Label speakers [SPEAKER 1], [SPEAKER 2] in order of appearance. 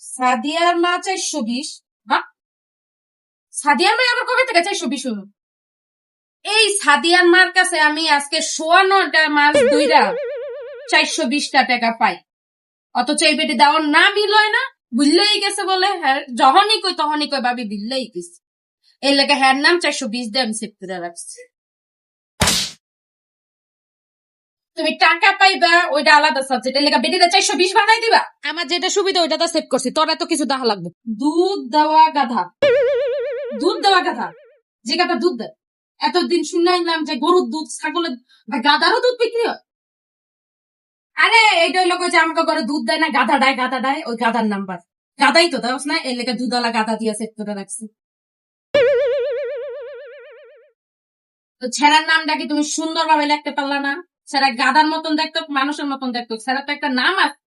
[SPEAKER 1] সাদিয়ার মা 420। হ্যাঁ, সাদিয়ার মা আবার কবে থেকে 420 হলো? এই সাদিয়ার মার কাছে আমি আজকে 9.5টা মাস ধইরা 420টা টাকা পাই, অথচ এই বেটি দেওয়ার নামই লয় না। বুঝলেই গেছে বলে, হ্যাঁ যখনই কই ভাবি দিল্লেই গেছে। এই লেগে হ্যার নাম 420 দিয়ে আমি সেভ করে রাখছি। তুমি টাকা পাইবা ওইটা আলাদা সাবজেক্ট, এর লেগে বেটিটা 420 বানাই দিবা। আমার যেটা সুবিধা ওইটা তো সেভ করছি, তোরা তো কিছু দেখা লাগবে। দুধ দেওয়া গাধা, দুধ দেওয়া গাধা, যে গাধা দুধ দেয়। এতদিন শুনলাম যে গরুর দুধ, ছাগলের, গাধারও দুধ বিক্রি হয়। আরে এইটা হইলো কই যে আমাকে ঘরে দুধ দেয় না, গাধা দেয়, ওই গাধার নাম্বার। গাধাই তো দেওয়া না, এর লেগে দুধওয়ালা গাধা দিয়া সেট করে রাখছি। তো ছেড়ার নামটা কি তুমি সুন্দর ভাবে লিখতে পারলা না? ছেড়া গাধার মতন দেখতো, মানুষের মতন দেখতো, ছেড়া তো একটা নাম আছে।